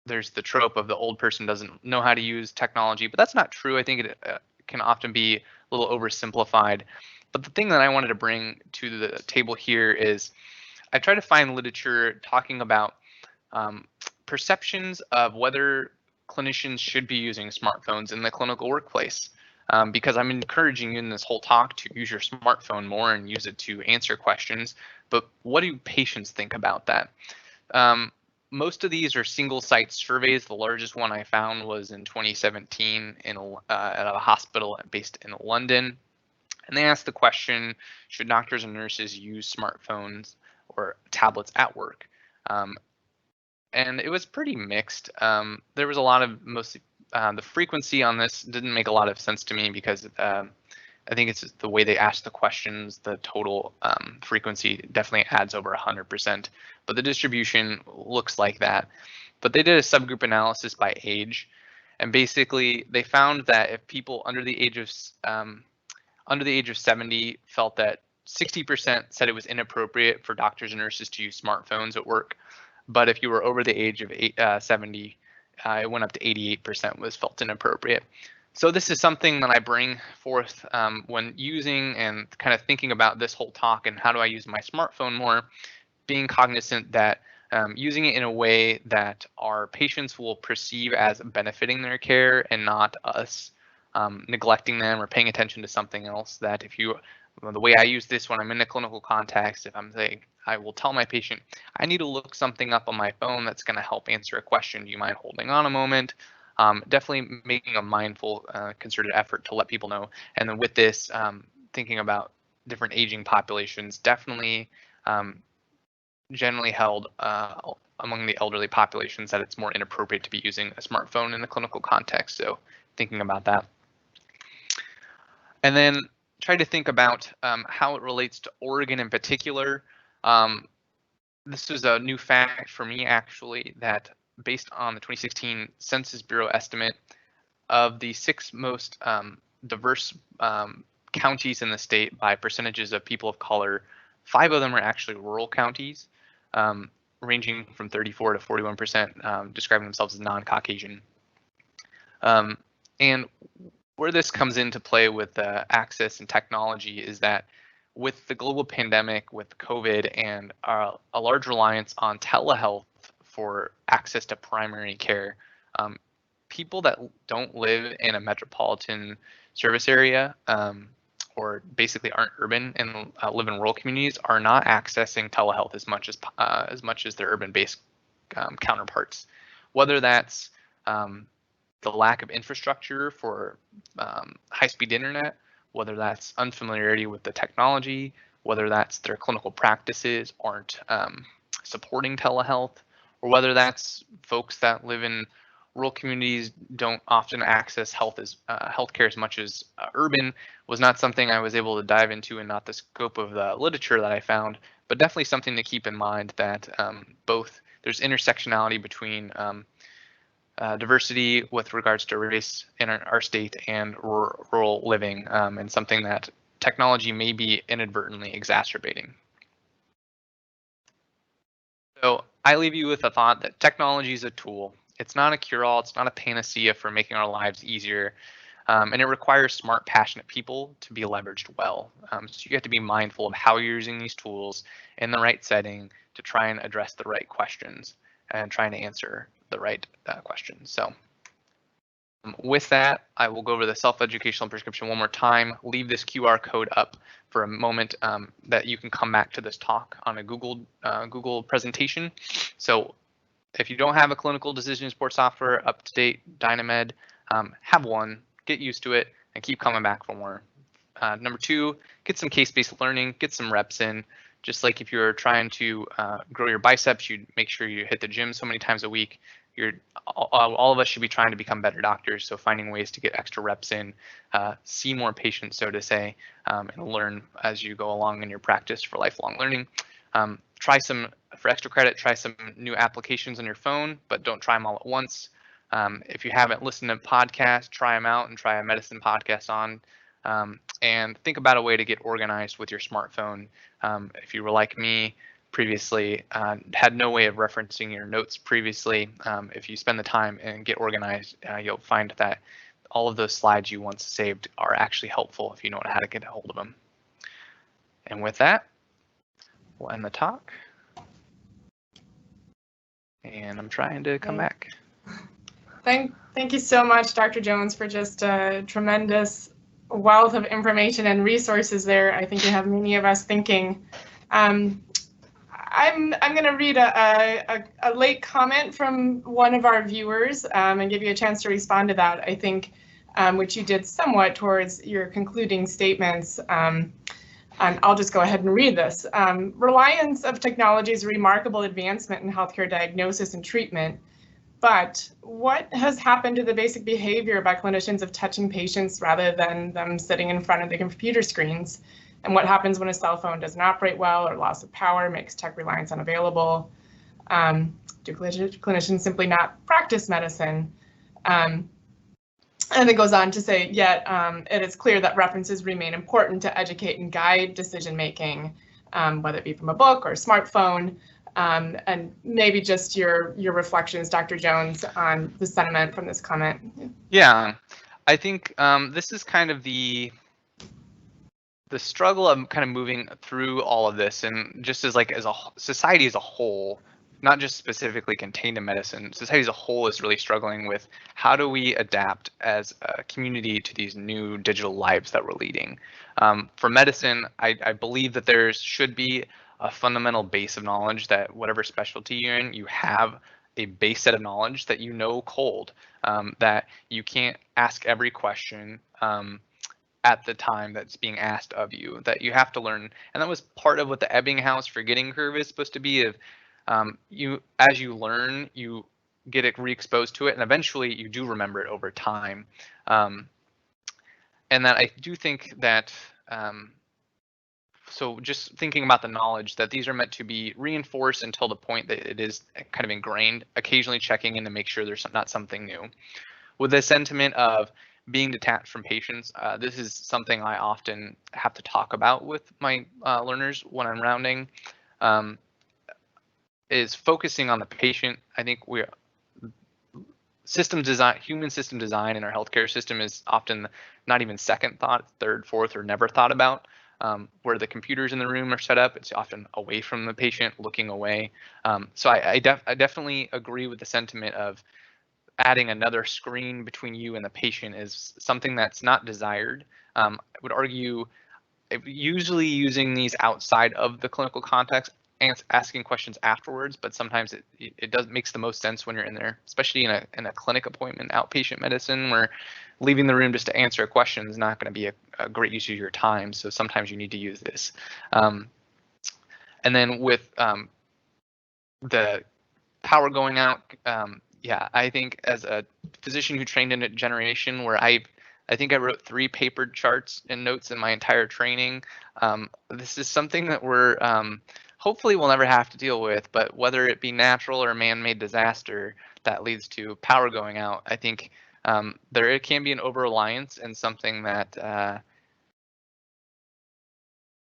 there's the trope of the old person doesn't know how to use technology, but that's not true. I think it can often be a little oversimplified. But the thing that I wanted to bring to the table here is I try to find literature talking about perceptions of whether clinicians should be using smartphones in the clinical workplace. Because I'm encouraging you in this whole talk to use your smartphone more and use it to answer questions. But what do patients think about that? Most of these are single site surveys. The largest one I found was in 2017 at a hospital based in London. And they asked the question, should doctors and nurses use smartphones or tablets at work? And it was pretty mixed. There was a lot of mostly the frequency on this didn't make a lot of sense to me because I think it's the way they asked the questions, the total frequency definitely adds over 100%, but the distribution looks like that. But they did a subgroup analysis by age, and basically they found that if people under the age of 70 felt that 60% said it was inappropriate for doctors and nurses to use smartphones at work, but if you were over the age of 70, it went up to 88% was felt inappropriate. So this is something that I bring forth when using and kind of thinking about this whole talk and how do I use my smartphone more, being cognizant that using it in a way that our patients will perceive as benefiting their care and not us neglecting them or paying attention to something else. That if you, the way I use this when I'm in a clinical context, if I'm saying, I will tell my patient, I need to look something up on my phone that's going to help answer a question. Do you mind holding on a moment? Definitely making a mindful, concerted effort to let people know. And then with this, thinking about different aging populations, definitely generally held among the elderly populations that it's more inappropriate to be using a smartphone in the clinical context. So thinking about that. And then try to think about how it relates to Oregon in particular. This was a new fact for me, actually, that based on the 2016 Census Bureau estimate, of the 6 most diverse counties in the state by percentages of people of color, 5 of them are actually rural counties, ranging from 34 to 41%, describing themselves as non-Caucasian. And where this comes into play with access and technology is that with the global pandemic, with COVID, and a large reliance on telehealth for access to primary care, people that don't live in a metropolitan service area or basically aren't urban and live in rural communities are not accessing telehealth as much as their urban-based counterparts. Whether that's the lack of infrastructure for high-speed internet, whether that's unfamiliarity with the technology, whether that's their clinical practices aren't supporting telehealth, or whether that's folks that live in rural communities don't often access healthcare as much as urban, was not something I was able to dive into and not the scope of the literature that I found, but definitely something to keep in mind that both there's intersectionality between diversity with regards to race in our state and rural living, and something that technology may be inadvertently exacerbating. So I leave you with the thought that technology is a tool. It's not a cure-all, it's not a panacea for making our lives easier, and it requires smart, passionate people to be leveraged well. So you have to be mindful of how you're using these tools in the right setting to try and address the right questions and trying to answer the right questions. So with that, I will go over the self-educational prescription one more time, leave this QR code up for a moment that you can come back to this talk on a Google presentation. So if you don't have a clinical decision support software up to date, Dynamed, have one, get used to it, and keep coming back for more. Number 2, get some case-based learning, get some reps in. Just like if you're trying to grow your biceps, you'd make sure you hit the gym so many times a week. All of us should be trying to become better doctors, so finding ways to get extra reps in, see more patients, so to say, and learn as you go along in your practice for lifelong learning. Try some, for extra credit, try some new applications on your phone, but don't try them all at once. If you haven't listened to podcasts, try them out and try a medicine podcast on. And think about a way to get organized with your smartphone. If you were like me previously, had no way of referencing your notes previously, if you spend the time and get organized, you'll find that all of those slides you once saved are actually helpful if you know how to get a hold of them. And with that, we'll end the talk. And I'm trying to come back. Thank you so much, Dr. Jones, for just a tremendous wealth of information and resources there. I think you have many of us thinking. I'm going to read a late comment from one of our viewers and give you a chance to respond to that, I think, which you did somewhat towards your concluding statements. And I'll just go ahead and read this. Reliance of technology is a remarkable advancement in healthcare diagnosis and treatment. But what has happened to the basic behavior by clinicians of touching patients rather than them sitting in front of the computer screens? And what happens when a cell phone doesn't operate well or loss of power makes tech reliance unavailable? Do clinicians simply not practice medicine? And it goes on to say, yet it is clear that references remain important to educate and guide decision making, whether it be from a book or a smartphone. And maybe just your reflections, Dr. Jones, on the sentiment from this comment. Yeah, I think this is kind of the struggle of kind of moving through all of this, and just as a society as a whole, not just specifically contained in medicine, society as a whole is really struggling with how do we adapt as a community to these new digital lives that we're leading. For medicine, I believe that there should be a fundamental base of knowledge that whatever specialty you're in, you have a base set of knowledge that you know cold, that you can't ask every question at the time that's being asked of you, that you have to learn. And that was part of what the Ebbinghaus forgetting curve is supposed to be. As you learn, you get re-exposed to it, and eventually you do remember it over time. And that I do think that so just thinking about the knowledge that these are meant to be reinforced until the point that it is kind of ingrained, occasionally checking in to make sure there's not something new. with the sentiment of being detached from patients, this is something I often have to talk about with my learners when I'm rounding, is focusing on the patient. I think system design, human system design in our healthcare system is often not even second thought, third, fourth, or never thought about. Where the computers in the room are set up, it's often away from the patient, looking away. So I definitely agree with the sentiment of adding another screen between you and the patient is something that's not desired. I would argue usually using these outside of the clinical context and asking questions afterwards, but sometimes it does makes the most sense when you're in there, especially in a clinic appointment, outpatient medicine, where leaving the room just to answer a question is not going to be a great use of your time. So sometimes you need to use this. And then with the power going out, yeah, I think as a physician who trained in a generation where I think I wrote 3 papered charts and notes in my entire training. This is something that we're hopefully we'll never have to deal with, but whether it be natural or man-made disaster that leads to power going out, I think there can be an over-reliance and something that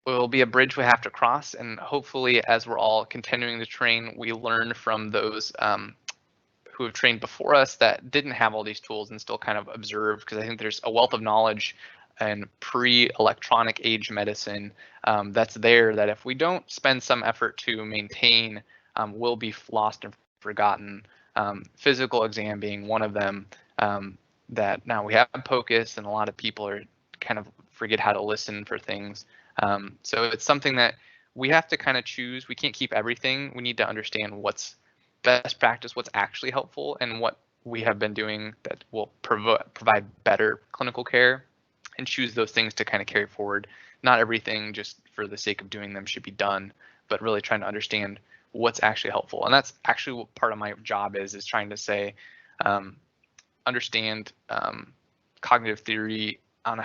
will be a bridge we have to cross. And hopefully, as we're all continuing to train, we learn from those who have trained before us that didn't have all these tools and still kind of observe, because I think there's a wealth of knowledge and pre-electronic age medicine that's there that if we don't spend some effort to maintain, will be lost and forgotten. Physical exam being one of them, that now we have POCUS and a lot of people are kind of forget how to listen for things. So it's something that we have to kind of choose. We can't keep everything. We need to understand what's best practice, what's actually helpful, and what we have been doing that will provide better clinical care, and choose those things to kind of carry forward. Not everything just for the sake of doing them should be done, but really trying to understand what's actually helpful. And that's actually what part of my job is trying to say, understand cognitive theory on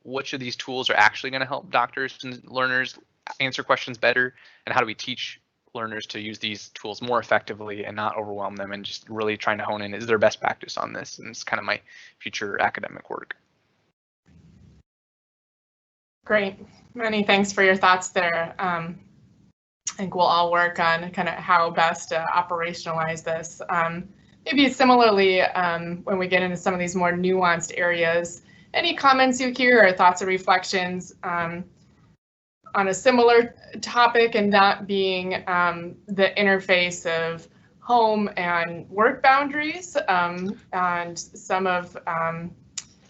which of these tools are actually going to help doctors and learners answer questions better, and how do we teach learners to use these tools more effectively and not overwhelm them, and just really trying to hone in, is there best practice on this? And it's kind of my future academic work. Great. Many thanks for your thoughts there. I think we'll all work on kind of how best to operationalize this. Maybe similarly, when we get into some of these more nuanced areas, any comments you hear or thoughts or reflections on a similar topic, and that being the interface of home and work boundaries, and some of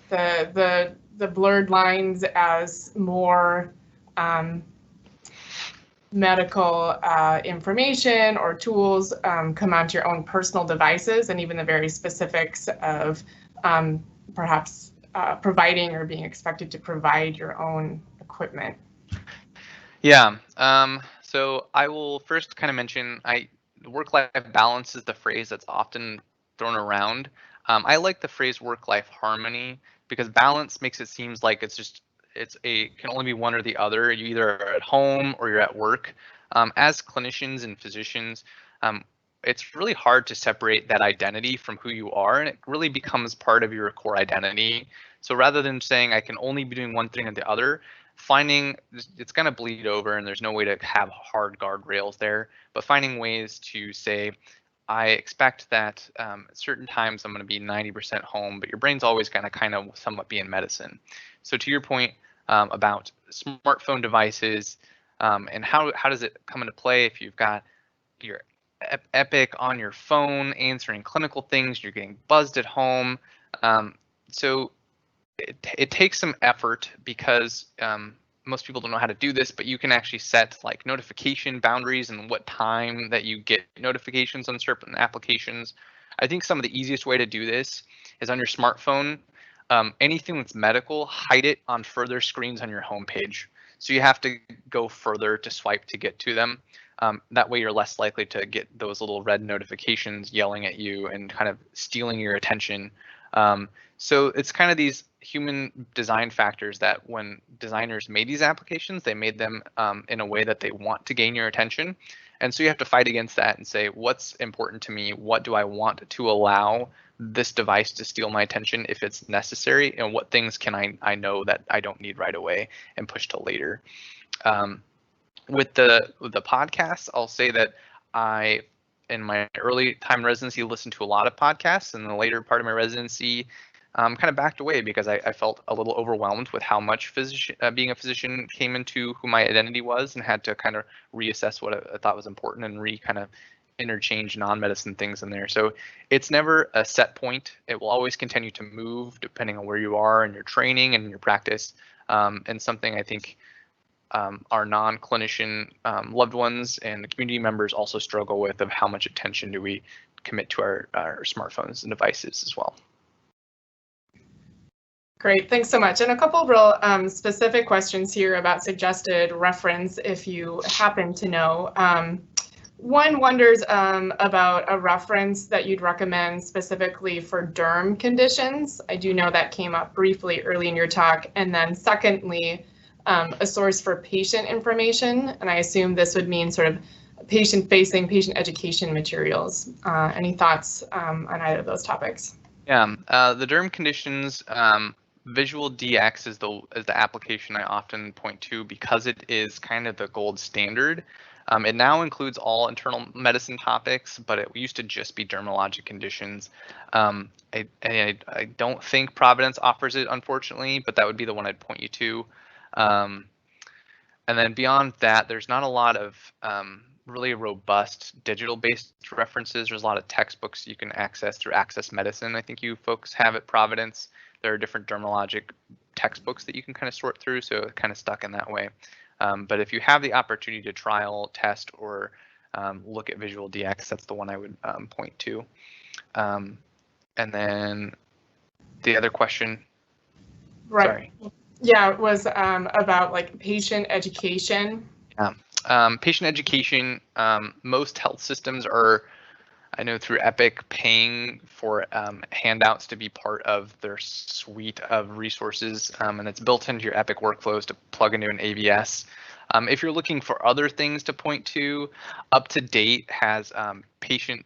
the blurred lines as more medical information or tools come onto your own personal devices, and even the very specifics of perhaps providing or being expected to provide your own equipment. Yeah, so I will first kind of mention, work-life balance is the phrase that's often thrown around. I like the phrase work-life harmony, because balance makes it seem like can only be one or the other. You either are at home or you're at work. As clinicians and physicians, it's really hard to separate that identity from who you are, and it really becomes part of your core identity. So rather than saying I can only be doing one thing or the other, finding it's going to bleed over, and there's no way to have hard guardrails there, but finding ways to say, I expect that at certain times I'm going to be 90% home, but your brain's always going to kind of somewhat be in medicine. So to your point about smartphone devices, and how does it come into play if you've got your Epic on your phone answering clinical things, you're getting buzzed at home. So it takes some effort, because most people don't know how to do this, but you can actually set like notification boundaries and what time that you get notifications on certain applications. I think some of the easiest way to do this is on your smartphone. Anything that's medical, hide it on further screens on your homepage. So you have to go further to swipe to get to them. That way you're less likely to get those little red notifications yelling at you and kind of stealing your attention. So it's kind of these human design factors that when designers made these applications, they made them in a way that they want to gain your attention. And so you have to fight against that and say, what's important to me? What do I want to allow this device to steal my attention if it's necessary? And what things can I know that I don't need right away and push till later? With the podcasts, I'll say that I, in my early time residency, listened to a lot of podcasts. And the later part of my residency, kind of backed away because I felt a little overwhelmed with how much being a physician came into who my identity was, and had to kind of reassess what I thought was important and kind of interchange non-medicine things in there. So it's never a set point. It will always continue to move depending on where you are in your training and your practice. And something I think our non-clinician loved ones and the community members also struggle with, of how much attention do we commit to our smartphones and devices as well. Great, thanks so much. And a couple real specific questions here about suggested reference, if you happen to know. One wonders about a reference that you'd recommend specifically for derm conditions. I do know that came up briefly early in your talk. And then secondly, a source for patient information. And I assume this would mean sort of patient-facing, patient education materials. Any thoughts on either of those topics? Yeah, the derm conditions, Visual DX is the application I often point to because it is kind of the gold standard. It now includes all internal medicine topics, but it used to just be dermatologic conditions. I don't think Providence offers it, unfortunately, but that would be the one I'd point you to. And then beyond that, there's not a lot of really robust digital-based references. There's a lot of textbooks you can access through Access Medicine. I think you folks have at Providence. There are different dermatologic textbooks that you can kind of sort through, so it's kind of stuck in that way. But if you have the opportunity to trial, test, or look at Visual DX, that's the one I would point to. And then the other question. Right. Sorry. Yeah, it was about like patient education. Yeah. Patient education, most health systems are, I know through Epic, paying for handouts to be part of their suite of resources, and it's built into your Epic workflows to plug into an AVS. If you're looking for other things to point to, UpToDate has patient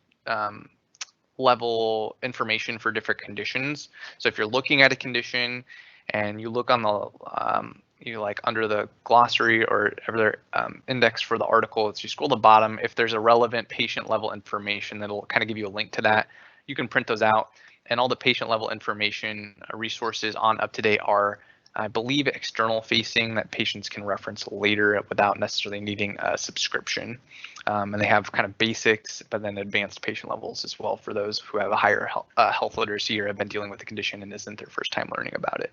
level information for different conditions. So if you're looking at a condition and you look on the under the glossary or other index for the article, you scroll to the bottom. If there's a relevant patient level information, that'll kind of give you a link to that. You can print those out, and all the patient level information resources on UpToDate are, I believe, external facing that patients can reference later without necessarily needing a subscription. And they have kind of basics, but then advanced patient levels as well for those who have a higher health literacy or have been dealing with the condition and isn't their first time learning about it.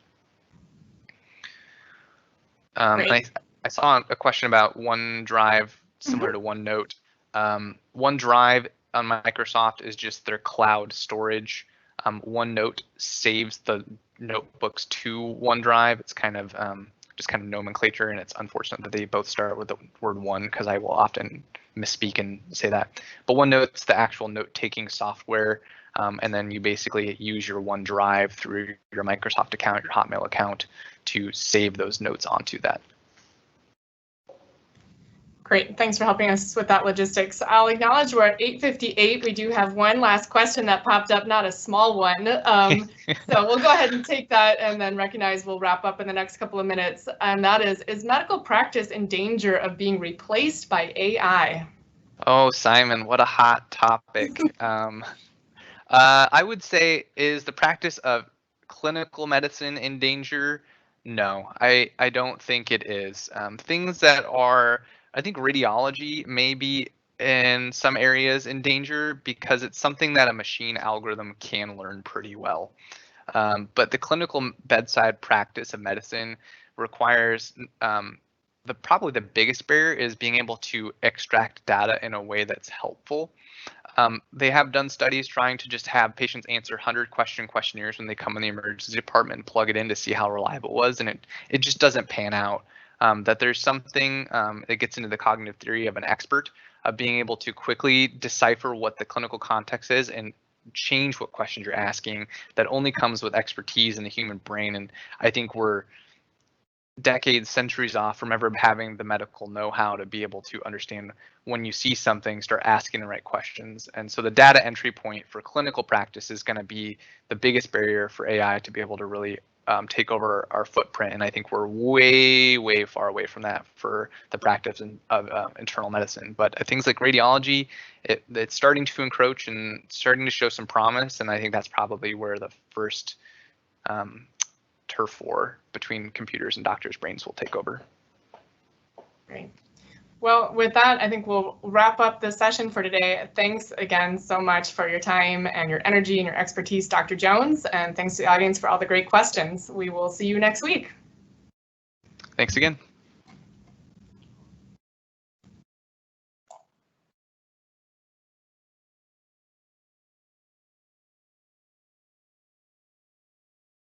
And I saw a question about OneDrive, similar to OneNote. OneDrive on Microsoft is just their cloud storage. OneNote saves the notebooks to OneDrive. It's kind of just kind of nomenclature, and it's unfortunate that they both start with the word one, because I will often misspeak and say that. But OneNote's the actual note-taking software, and then you basically use your OneDrive through your Microsoft account, your Hotmail account, to save those notes onto that. Great, thanks for helping us with that logistics. I'll acknowledge we're at 8:58. We do have one last question that popped up, not a small one. So we'll go ahead and take that and then recognize we'll wrap up in the next couple of minutes. And that is medical practice in danger of being replaced by AI? Oh, Simon, what a hot topic. I would say, is the practice of clinical medicine in danger? No, I don't think it is. Things that are, I think radiology may be in some areas in danger because it's something that a machine algorithm can learn pretty well. But the clinical bedside practice of medicine requires, probably the biggest barrier is being able to extract data in a way that's helpful. They have done studies trying to just have patients answer 100-question questionnaires when they come in the emergency department and plug it in to see how reliable it was, and it just doesn't pan out. That there's something that gets into the cognitive theory of an expert, of being able to quickly decipher what the clinical context is and change what questions you're asking, that only comes with expertise in the human brain. And I think we're decades, centuries off from ever having the medical know-how to be able to understand when you see something, start asking the right questions. And so the data entry point for clinical practice is going to be the biggest barrier for AI to be able to really take over our footprint. And I think we're way, way far away from that for the practice of internal medicine. But things like radiology, it's starting to encroach and starting to show some promise. And I think that's probably where the first turf war between computers and doctors' brains will take over. Great. Well, with that, I think we'll wrap up the session for today. Thanks again so much for your time and your energy and your expertise, Dr. Jones, and thanks to the audience for all the great questions. We will see you next week. Thanks again.